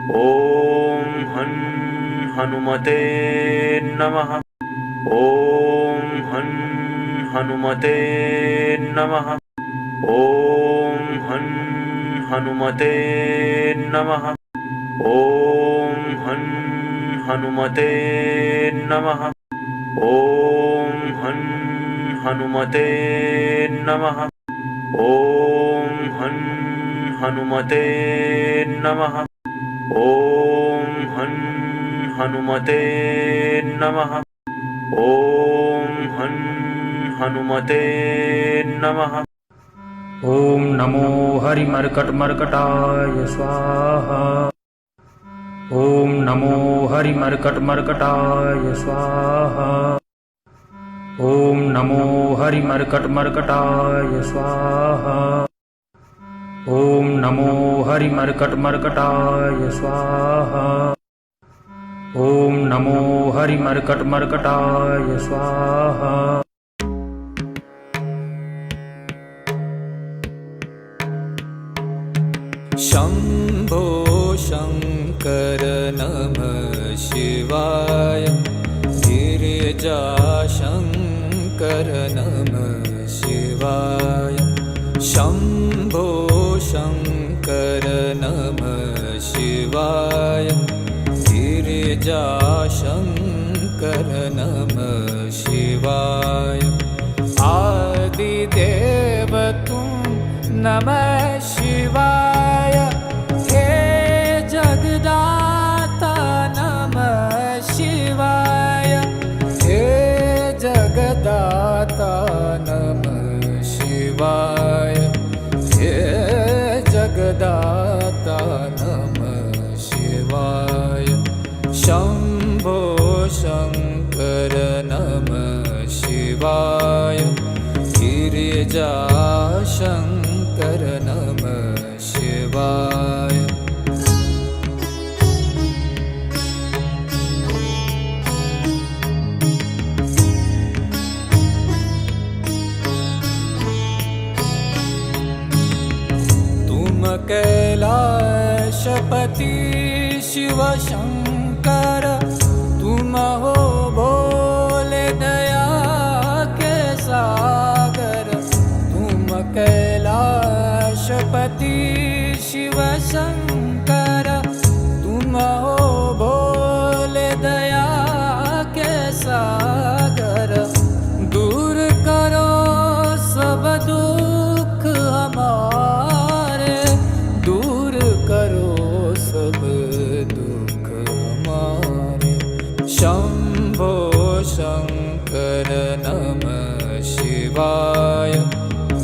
ॐ हं हनुमते नमः। ॐ हं हनुमते नमः। ॐ हं हनुमते नमः। ॐ हं हनुमते नमः। ॐ हं हनुमते नमः। ॐ हं हनुमते नमः। ॐ हं हनुमते नमः। ॐ हं हनुमते नमः। ॐ नमो हरिमर्कटमर्कटाय स्वाहा। ॐ नमो हरिमर्कटमर्कटाय स्वाहा। ॐ नमो हरिमर्कटमर्कटाय स्वाहा। ॐ नमो हरिमर्कटमर्कटाय स्वाहा। ॐ नमो हरिमर्कटमर्कटाय स्वाहा। शम्भो शङ्कर नमः शिवाय। गिरिजाशङ्कर नमः शिवाय। शम्भो शङ्कर नमः शिवाय। गिरिजाशङ्कर नमः शिवाय। आदिदेव तुम नमः शिवाय। हे जगदाता नमः शिवाय। हे जगदाता नमः शिवाय। हे जगदाता नमः शिवाय। शम्भो शङ्कर नमः शिवाय। गिरिजाशङ्कर नमः शिवाय। तुम कैलाशपति शिव शंकर। तुम हो भोले दया के सागर। तुम कैलाशपति शिव शंकर। तुम हो भोले दया के सागर। दूर करो सब दुख हमारे। दूर करो सब दुख हमारे। शंभो शंकर नमः शिवाय।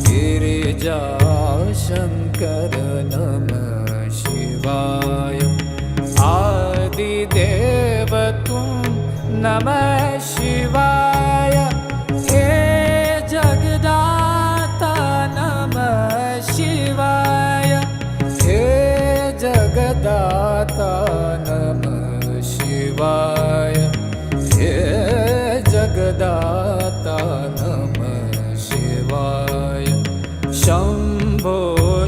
गिरिजाशंकर नमः शिवाय। आदिदेव तुम नमः शिवाय। हे जगदाता नमः शिवाय। हे जगदाता नमः शिवाय। हे जगदाता नमः शिवाय। शंभो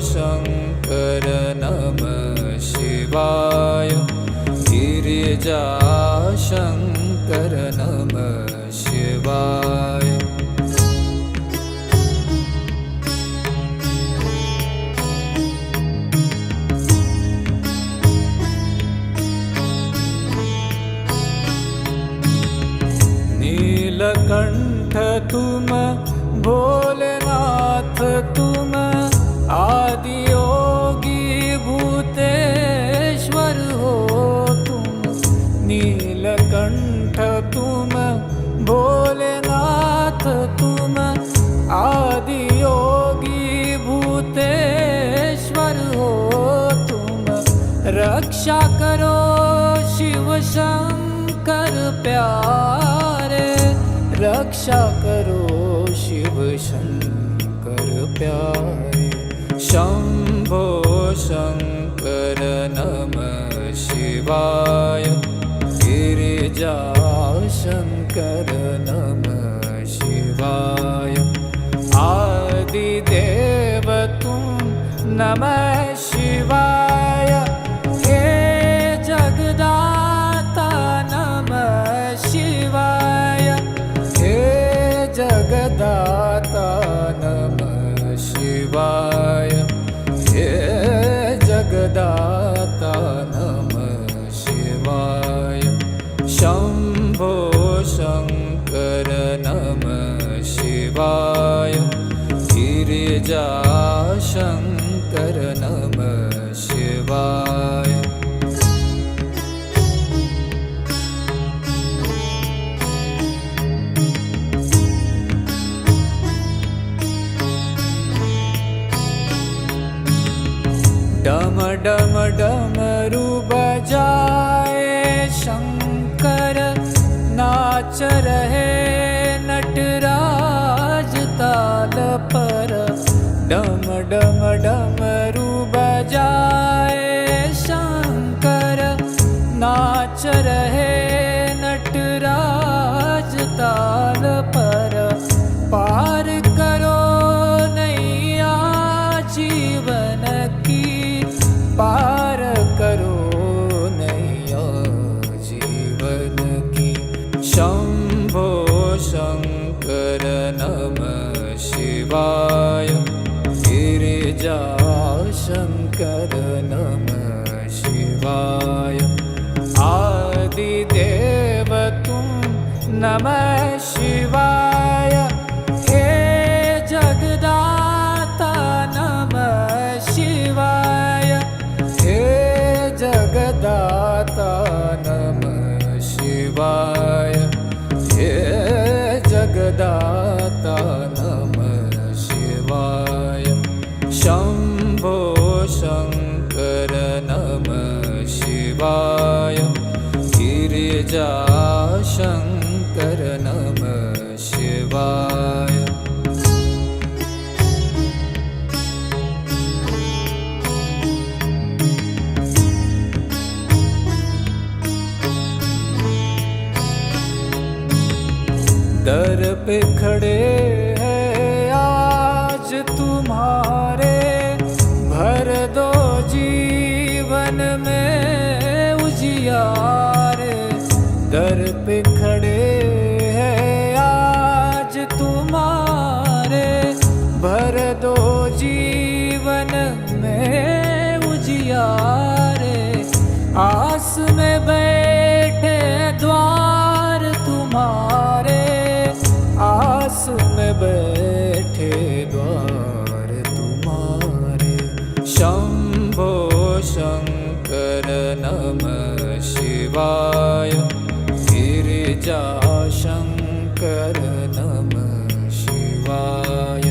शंकर नमः शिवाय। गिरिजाशंकर नमः शिवाय। नीलकंठ तुम भोलेनाथ तुम। आदि योगी भूतेश्वर हो तुम। नीलकंठ तुम भोलेनाथ तुम। आदि योगी भूतेश्वर हो तुम। रक्षा करो शिव शंकर प्यारे। रक्षा करो शिव शंकर प्यारे। शंभो शंकर नमः शिवाय। गिरिजाशंकर नमः शिवाय। आदिदेव तुम नमः शिवाय। हे नाच रहे नटराज ताल पर, डम डम डमरू बजाए शंकर। नाच रहे नटराज ताल पर, पार करो नैया जीवन की, पार करो नैया जीवन की। शंभो शंकर नमः शिवाय, गिरिजा शंकर नमः शिवाय। आदिदेव तुम नमः शिवाय, हे जगदाता नमः शिवाय, हे जगदाता नमः शिवाय, हे जगदाता नमः शिवाय। शंभो शंकर नमः शिवाय, गिरिजा शंकर नमः शिवाय। दर पे खड़े हैं आज तुम्हारे, भर दो जीवन में उजियारे। दर पे खड़े हैं आज तुम्हारे, भर दो जीवन में उजियारे। आस में बैठे द्वार तुम्हारे, आस में बैठे द्वार तुम्हारे। शंभो शंकर नमः शिवाय, गिरिजा शंकर नमः शिवाय।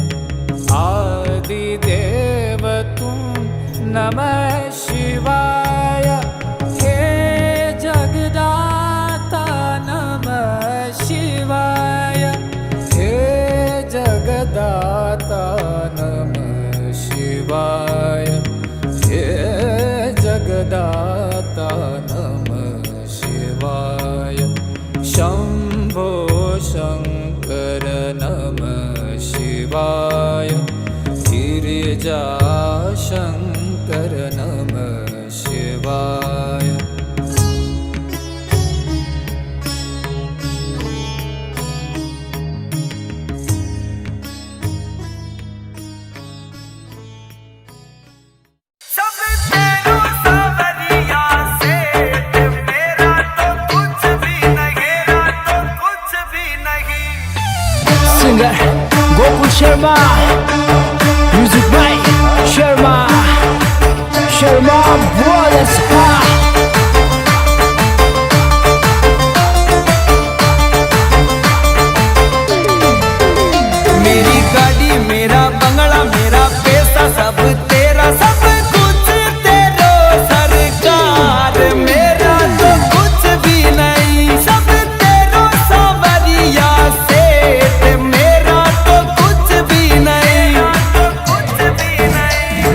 आदिदेव तुम नमः शिवाय, हे जगदाता नमः शिवाय, हे जगदाता नमः शिवाय, हे जगदाता नमः शिवाय। शंभो शंकर नमः शिवाय, गिरिजा शंकर नमः शिवाय। Gokul Sharma, music by Sharma, Sharma brothers. मेरी गाड़ी मेरा बंगला मेरा पैसा सब तेरा, सब कुछ तेरो सरकार। मेरा तो कुछ भी नहीं, सब तेरो सावरिया सेठ। मेरा तो कुछ भी नहीं,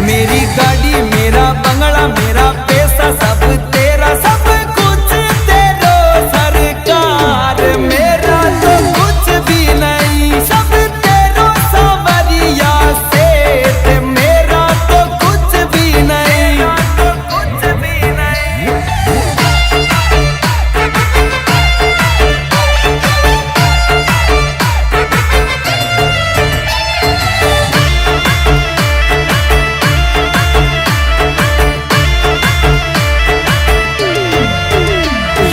मेरी गाड़ी मेरा बंगला मेरा पैसा सब तेरा, सब कुछ तेरो सरकार। मेरा तो कुछ भी नहीं, सब तेरो सावरिया सेठ। मेरा तो कुछ भी नहीं, कुछ भी नहीं।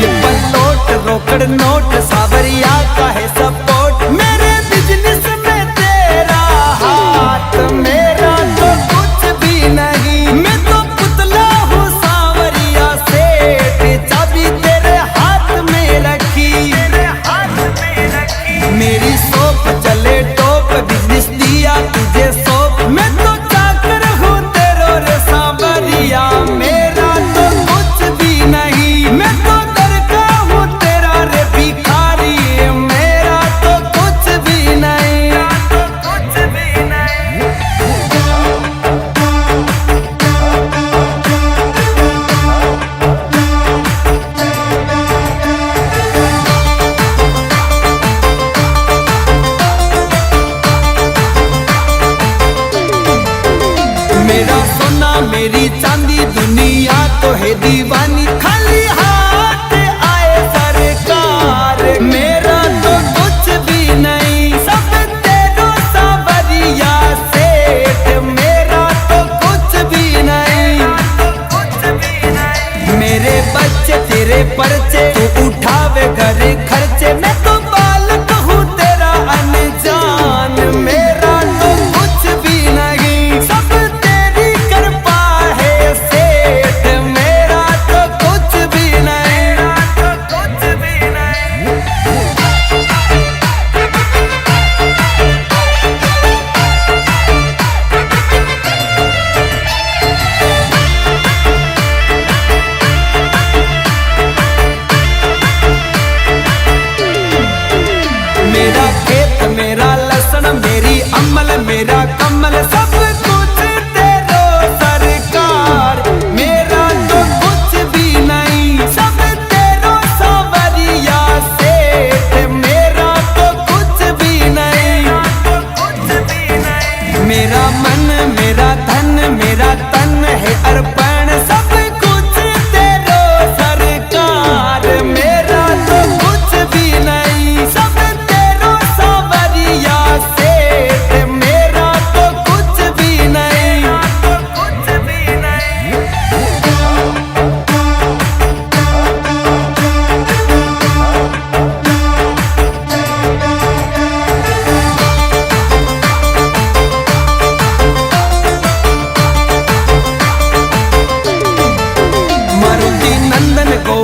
ये पल्लोट रोकड़ नोट सावरिया का है सपोर्ट। मेरे बिजनेस में तेरा हाथ। मेरा तो कुछ भी नहीं, मैं तो पुतला हूँ सावरिया सेठ। चाबी तेरे हाथ में रखी, मेरी सोप चले टोप। बिजनेस दिया तुझे सोप, मैं तो चाकर हूँ तेरो रे सावरिया। मेरा तो कुछ भी नहीं, मैं तो डर का हूँ तेरा रे भिखारी। पे दीवानी खाली हाथ आए सरकार। मेरा तो कुछ भी नहीं सब तेरो सावरिया सेठ, मेरा तो कुछ भी नहीं। मेरे बच्चे तेरे परचे तू उठावे घर खर्चे, मैं तो बालक हूँ तेरा अनजान। मेरा तो कुछ भी नहीं सब तेरी कृपा है सेठ, मेरा तो कुछ भी नहीं, कुछ भी नहीं। मेरा खेत मेरा लसन मेरी अमल मेरा कमल सब कुछ तेरो सरकार। मेरा तो कुछ भी नहीं सब तेरो सावरिया सेठ, मेरा तो कुछ भी नहीं, कुछ भी नहीं। मेरा मन मेरा धन मेरा तन है अर्पण सब कुछ तेरो सरकार। मेरा तो कुछ भी नहीं सब तेरो सावरिया सेठ, मेरा तो कुछ भी नहीं, कुछ भी नहीं। मारुति नंदन को